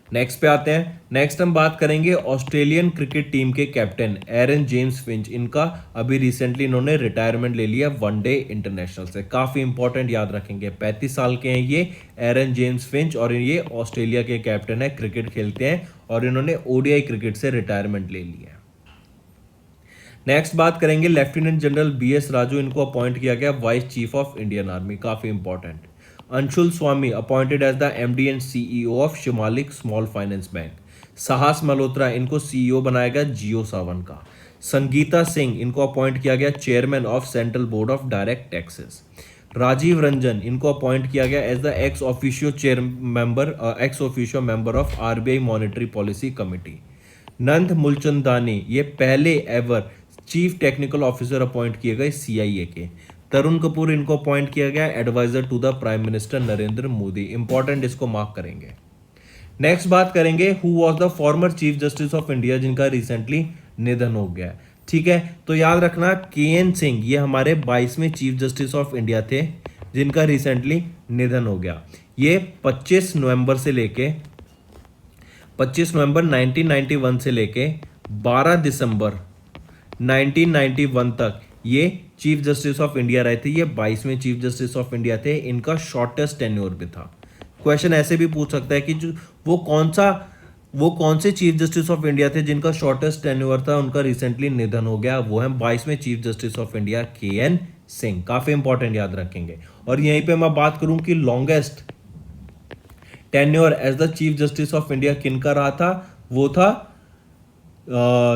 नेक्स्ट पे आते हैं। नेक्स्ट हम बात करेंगे ऑस्ट्रेलियन क्रिकेट टीम के कैप्टन एरन जेम्स फिंच। इनका अभी रिसेंटली इन्होंने रिटायरमेंट ले लिया वनडे इंटरनेशनल से। काफी इंपॉर्टेंट, याद रखेंगे। 35 साल के हैं ये एरन जेम्स फिंच, और ये ऑस्ट्रेलिया के कैप्टन है, क्रिकेट खेलते हैं, और इन्होंने ओडीआई क्रिकेट से रिटायरमेंट ले लिया है। नेक्स्ट बात करेंगे लेफ्टिनेंट जनरल BS राजू। इनको अपॉइंट किया गया vice chief of Indian army, काफी important. Anshul Swami appointed as the MD and CEO of Shivalik small finance bank. Sahas Malhotra, इनको CEO बनाया गया जियो सावन का। संगीता सिंह, इनको अपॉइंट किया गया chairman of central board of direct taxes. Rajiv Ranjan, इनको अपॉइंट किया गया as the ex officio member of RBI monetary policy committee. Nand Mulchandani, ये पहले ever chief technical officer appoint किए गए CIA के। तरुण कपूर, इनको अपॉइंट किया गया advisor to the prime minister Narendra Modi. Important, इसको मार्क करेंगे। नेक्स्ट बात करेंगे who was the former chief justice of India, जिनका रिसेंटली निधन हो गया। ठीक है, तो याद रखना KN सिंह, ये हमारे 22वें चीफ जस्टिस ऑफ इंडिया थे जिनका रिसेंटली निधन हो गया। ये 25 नवंबर 1991 से लेके 12 दिसंबर 1991 तक ये चीफ जस्टिस ऑफ इंडिया रहे थे। ये 22वें चीफ जस्टिस ऑफ इंडिया थे। इनका शॉर्टेस्ट टेन्योर भी था। क्वेश्चन ऐसे भी पूछ सकता है कि जो वो कौन से चीफ जस्टिस ऑफ इंडिया थे जिनका शॉर्टेस्ट टेन्योर था, उनका रिसेंटली निधन हो गया। वो है 22वें chief justice of India KN Singh. काफी इंपॉर्टेंट, याद रखेंगे। और यहीं पे मैं बात करूं कि longest tenure as the chief justice of India किनका रहा था, वो था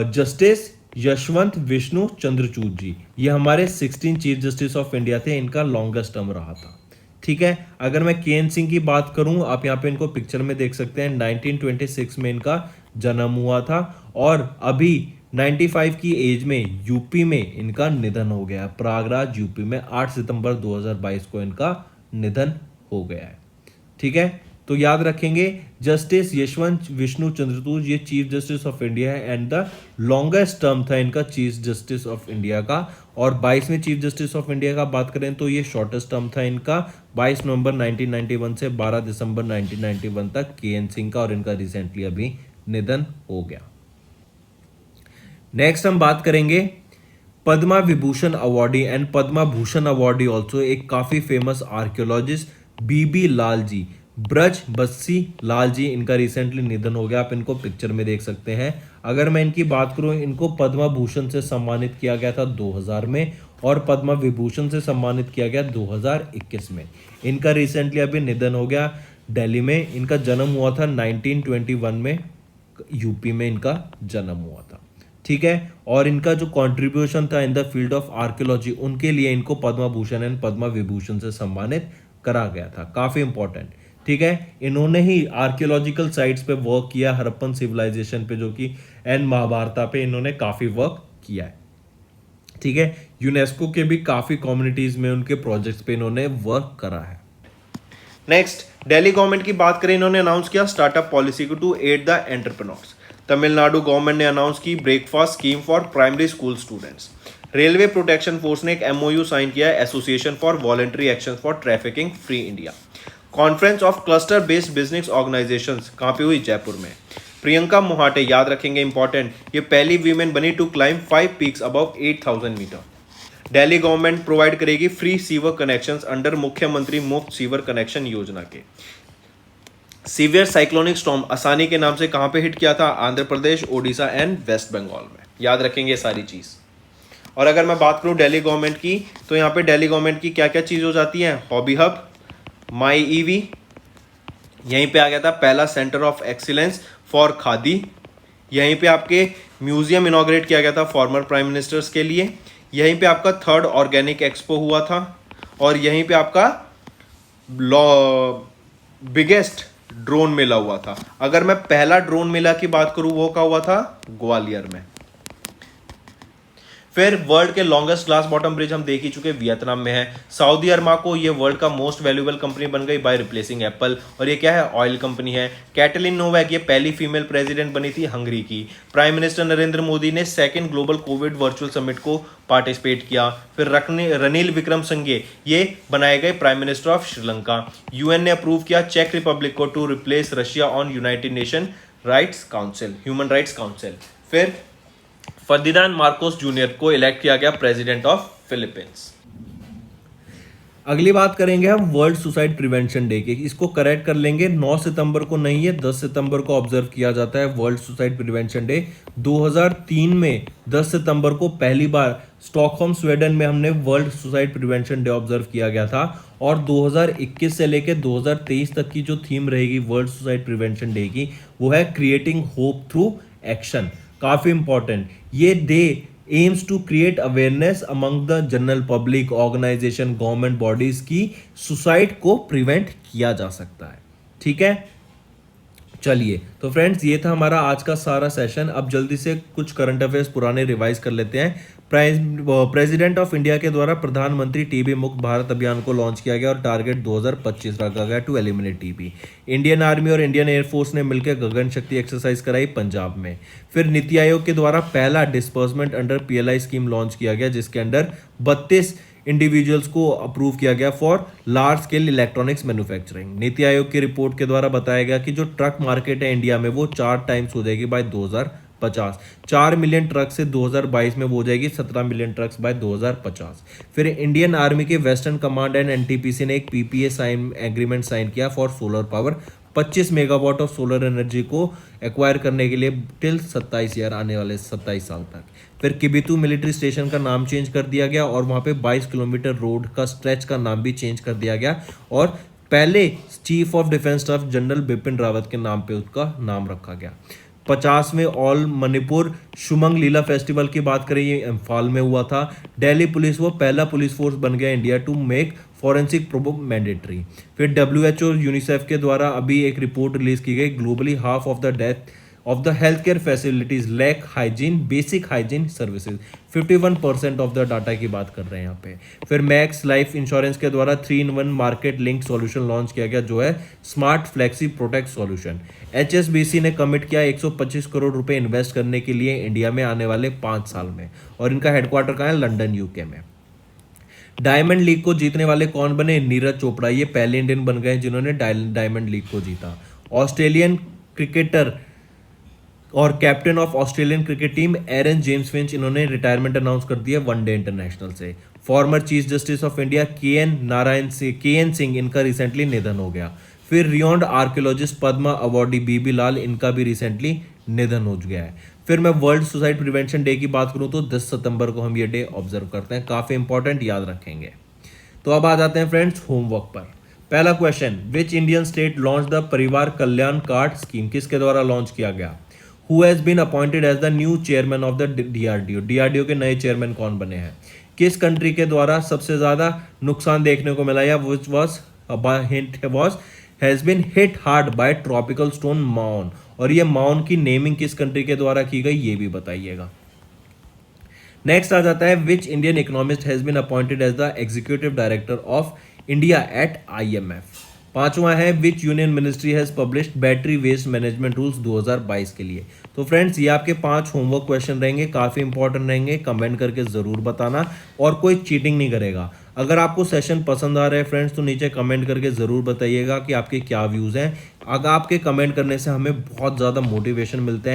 जस्टिस यशवंत विष्णु चंद्रचूड़ जी। ये हमारे 16 चीफ जस्टिस ऑफ इंडिया थे, इनका लॉन्गेस्ट टर्म रहा था। ठीक है, अगर मैं KN सिंह की बात करूं, आप यहाँ पे इनको पिक्चर में देख सकते हैं। 1926 में इनका जन्म हुआ था, और अभी 95 की एज में यूपी में इनका निधन हो गया। प्रयागराज यूपी में 8 सितंबर 2022 को इनका निधन हो गया है। ठीक है, तो याद रखेंगे जस्टिस यशवंत विष्णु चंद्रचूड़, ये चीफ जस्टिस ऑफ इंडिया है, एंड द लॉन्गेस्ट टर्म था इनका चीफ जस्टिस ऑफ इंडिया का। और 22वें चीफ जस्टिस ऑफ इंडिया का बात करें तो ये शॉर्टेस्ट टर्म था इनका 22 नवंबर 1991 से 12 दिसंबर 1991 तक KN सिंह का, और इनका रिसेंटली अभी निधन हो गया। नेक्स्ट हम बात करेंगे Padma Vibhushan awardee and Padma Bhushan awardee also, एक काफी famous archaeologist BB Lal ji, Braj Bassi Lal ji, इनका रिसेंटली निधन हो गया। आप इनको पिक्चर में देख सकते हैं। अगर मैं इनकी बात करूं, इनको पद्मा भूषण से सम्मानित किया गया था 2000 में, और पद्मा विभूषण से सम्मानित किया गया 2021 में। इनका रिसेंटली अभी निधन हो गया दिल्ली में। इनका जन्म हुआ था 1921 में, यूपी में इनका जन्म हुआ था। ठीक है, और इनका जो कंट्रीब्यूशन था in the field of archaeology, उनके लिए इनको पद्मा भूषण एंड पद्मा विभूषण से सम्मानित करा गया था। काफी इंपॉर्टेंट। ठीक है, इन्होंने ही आर्कियोलॉजिकल साइट्स पे वर्क किया, हड़प्पन सिविलाइजेशन पे, जो कि एंड महाभारता पे इन्होंने काफी वर्क किया है। ठीक है, यूनेस्को के भी काफी कम्युनिटीज में उनके प्रोजेक्ट्स पे इन्होंने वर्क करा है। नेक्स्ट, दिल्ली गवर्नमेंट की बात करें, इन्होंने अनाउंस किया startup policy to aid the entrepreneurs. Tamil Nadu government ने अनाउंस की breakfast scheme for primary school students. Railway protection force ने एक MOU साइन किया है, association for voluntary action for trafficking free India. Conference of cluster based business organisations कहाँ पे हुई, जयपुर में। प्रियंका मोहाटे, याद रखेंगे इंपॉर्टेंट, ये पहली वीमेन बनी to climb 5 peaks above 8000 metre. Delhi government provide करेगी फ्री सीवर कनेक्शंस अंडर मुख्यमंत्री मुफ्त सीवर कनेक्शन योजना के। सीवियर साइक्लोनिक स्टॉर्म आसानी के नाम से कहां पे हिट किया था, आंध्र प्रदेश, ओडिशा एंड वेस्ट बंगाल में। याद रखेंगे सारी चीज। और अगर मैं बात करूं दिल्ली गवर्नमेंट की, तो यहाँ पे दिल्ली गवर्नमेंट की क्या क्या चीज हो जाती है, हॉबी हब, माई EV, यहीं पे आ गया था पहला centre of excellence for khadi, यहीं पे आपके म्यूजियम इनॉग्रेट किया गया था फॉर्मर प्राइम मिनिस्टर्स के लिए, यहीं पे आपका 3rd ऑर्गेनिक एक्सपो हुआ था, और यहीं पे आपका बिगेस्ट ड्रोन मेला हुआ था। अगर मैं पहला ड्रोन मेला की बात करूं, वो क्या हुआ था, ग्वालियर में। फिर वर्ल्ड के लॉन्गेस्ट ग्लास बॉटम ब्रिज हम देख ही चुके, वियतनाम में है। सऊदी अरमाको ये वर्ल्ड का मोस्ट वैल्यूएबल कंपनी बन गई बाय रिप्लेसिंग एप्पल, और ये क्या है, ऑयल कंपनी है। कैटलिन नोवैक ये पहली फीमेल प्रेसिडेंट बनी थी हंगरी की। प्राइम मिनिस्टर नरेंद्र मोदी ने second global COVID virtual summit को पार्टिसिपेट किया। फिर रनिल विक्रमसिंघे ये बनाए गए prime minister of Sri Lanka. UN ने अप्रूव किया चेक रिपब्लिक को to replace Russia on United Nation rights council, human rights council. फिर फर्दिनांड मार्कोस जूनियर को इलेक्ट किया गया प्रेसिडेंट ऑफ फिलीपींस। अगली बात करेंगे हम वर्ल्ड सुसाइड प्रिवेंशन डे की। इसको करेक्ट कर लेंगे, 9 सितंबर को नहीं है, 10 सितंबर को ऑब्जर्व किया जाता है वर्ल्ड सुसाइड प्रिवेंशन डे। 2003 में 10 सितंबर को पहली बार स्टॉकहोम स्वीडन में हमने world suicide prevention day observe किया गया था। और 2021 से लेकर 2023 तक की जो थीम रहेगी वर्ल्ड सुसाइड प्रिवेंशन डे की, वो है क्रिएटिंग होप थ्रू एक्शन। काफी इंपॉर्टेंट, ये day aims to create awareness among the general public, organization, government bodies की सुसाइड को प्रिवेंट किया जा सकता है। ठीक है, चलिए तो फ्रेंड्स ये था हमारा आज का सारा सेशन। अब जल्दी से कुछ करंट अफेयर्स पुराने रिवाइज कर लेते हैं। प्रेसिडेंट ऑफ इंडिया के द्वारा प्रधानमंत्री टीबी मुक्त भारत अभियान को लॉन्च किया गया और टारगेट 2025 रखा गया to eliminate TB. Indian army और इंडियन एयरफोर्स ने मिलकर गगन शक्ति एक्सरसाइज कराई पंजाब में। फिर नीति आयोग के द्वारा पहला disbursement under PLI scheme launch किया गया, जिसके अंडर 32 इंडिविजुअल्स को अप्रूव किया गया for large scale electronics manufacturing. NITI Aayog की रिपोर्ट के द्वारा बताया गया कि जो ट्रक मार्केट है इंडिया में वो 4 टाइम्स हो जाएगी बाय 2050। 4 मिलियन ट्रक से 2022 में वो हो जाएगी 17 मिलियन ट्रक्स बाय 2050। फिर इंडियन आर्मी के वेस्टर्न कमांड एंड एनटीपीसी ने एक पीपीए एग्रीमेंट साइन किया for solar power. 25 megawatt of solar energy को एक्वायर करने के लिए टिल 27 ईयर, आने वाले 27 साल तक। फिर किबितू मिलिट्री स्टेशन का नाम चेंज कर दिया गया और वहाँ पे 22 किलोमीटर रोड का स्ट्रेच का नाम भी चेंज कर दिया गया और पहले chief of defence staff general Bipin Rawat के नाम पे उसका नाम रखा गया। 50वें ऑल मणिपुर शुमंग लीला फेस्टिवल की बात करें, ये इम्फाल में हुआ था। दिल्ली पुलिस वो पहला पुलिस फोर्स बन गया India to make forensic probe mandatory. फिर WHO यूनिसेफ के द्वारा अभी एक रिपोर्ट रिलीज की गई, globally half of the death of the health care facilities lack hygiene basic hygiene services. 51% of the data की बात कर रहे हैं यहाँ पे। फिर मैक्स लाइफ इंश्योरेंस के द्वारा 3-in-1 market link solution launch किया गया, जो है smart flexi protect solution. HSBC ने कमिट किया 125 करोड़ रुपए इन्वेस्ट करने के लिए इंडिया में आने वाले 5 साल में, और इनका हेडक्वार्टर कहाँ है, लंदन UK में। डायमंड लीग को जीतने वाले कौन बने, नीरज चोपड़ा। ये पहले इंडियन बन गए जिन्होंने डायमंड लीग को जीता। ऑस्ट्रेलियन क्रिकेटर और captain of Australian cricket team Aaron James Finch, इन्होंने रिटायरमेंट अनाउंस कर दिया वनडे इंटरनेशनल से। Former chief justice of India KN Singh, इनका रिसेंटली निधन हो गया। फिर renowned archaeologist Padma awardee BB Lal, इनका भी रिसेंटली निधन हो गया है। फिर मैं वर्ल्ड सुसाइड प्रिवेंशन डे की बात करूं तो 10 सितंबर को हम ये डे ऑब्जर्व करते हैं, काफी इंपॉर्टेंट, याद रखेंगे। तो अब आ जाते हैं फ्रेंड्स होमवर्क पर। पहला question, which Indian state launch the परिवार कल्याण कार्ड स्कीम, किसके द्वारा लॉन्च किया गया। Who has been appointed as the new chairman of the DRDO? DRDO के नए चेयरमैन कौन बने हैं। किस कंट्री के द्वारा सबसे ज्यादा नुकसान देखने को मिला, या which was has been hit hard by tropical storm माउन, और ये माउन की नेमिंग किस कंट्री के द्वारा की गई, ये भी बताइएगा। नेक्स्ट आ जाता है, which Indian economist has been appointed as the executive director of India at IMF। पांचवा है, which union ministry has published battery waste management rules 2022 के लिए। तो फ्रेंड्स ये आपके 5 होमवर्क क्वेश्चन रहेंगे, काफी इंपॉर्टेंट रहेंगे, कमेंट करके जरूर बताना, और कोई चीटिंग नहीं करेगा। अगर आपको सेशन पसंद आ रहा है फ्रेंड्स, तो नीचे कमेंट करके जरूर बताइएगा कि आपके क्या व्यूज हैं। अगर आपके कमेंट करने से हमें बहुत ज़्यादा मोटिवेशन मिलता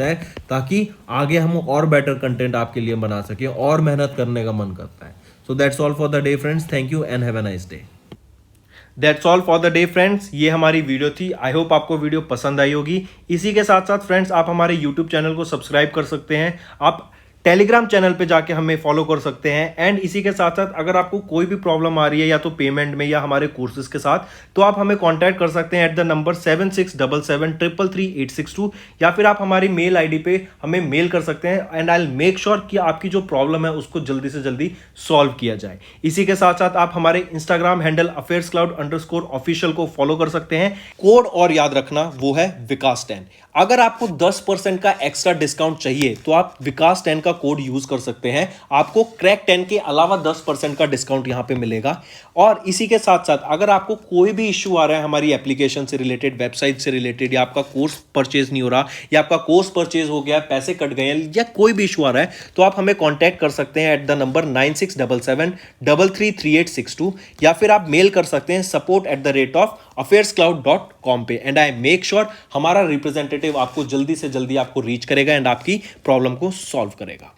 है ताकि आगे हम और बेटर कंटेंट आपके लिए बना सकें, और मेहनत करने का मन करता है। So that's all for the day friends, thank you and have a nice day. That's all for the day friends, ये हमारी वीडियो थी। आई होप आपको वीडियो पसंद आई होगी। इसी के साथ साथ फ्रेंड्स आप हमारे यूट्यूब चैनल को सब्सक्राइब कर सकते हैं, आप टेलीग्राम चैनल पे जाके हमें फॉलो कर सकते हैं। एंड इसी के साथ साथ अगर आपको कोई भी प्रॉब्लम आ रही है या तो पेमेंट में या हमारे कोर्सेज के साथ, तो आप हमें कांटेक्ट कर सकते हैं एट द नंबर 7677333862, या फिर आप हमारी मेल आईडी पे हमें मेल कर सकते हैं। And I will make sure कि आपकी जो प्रॉब्लम है उसको जल्दी से जल्दी सॉल्व किया जाए। इसी के साथ साथ आप हमारे इंस्टाग्राम हैंडल affairscloud_official को फॉलो कर सकते हैं। कोड और याद रखना, वो है विकास 10। अगर आपको 10% का एक्स्ट्रा डिस्काउंट चाहिए तो आप विकास 10 का का कोड यूज कर सकते हैं, आपको क्रैक 10 के अलावा 10% का डिस्काउंट यहां पे मिलेगा। और इसी के साथ साथ अगर आपको कोई भी इश्यू आ रहा है हमारी एप्लीकेशन से रिलेटेड, वेबसाइट से रिलेटेड, या आपका कोर्स परचेज नहीं हो रहा, या आपका कोर्स परचेज हो गया, पैसे कट गए हैं, या कोई भी इशू आ रहा है, तो आप हमें कांटेक्ट कर सकते हैं एट द नंबर 9677333862, या फिर आप मेल कर सकते हैं support@affairscloud.com पे। एंड आई मेक श्योर हमारा रिप्रेजेंटेटिव आपको जल्दी से जल्दी आपको रीच करेगा एंड आपकी प्रॉब्लम को सॉल्व करेगा।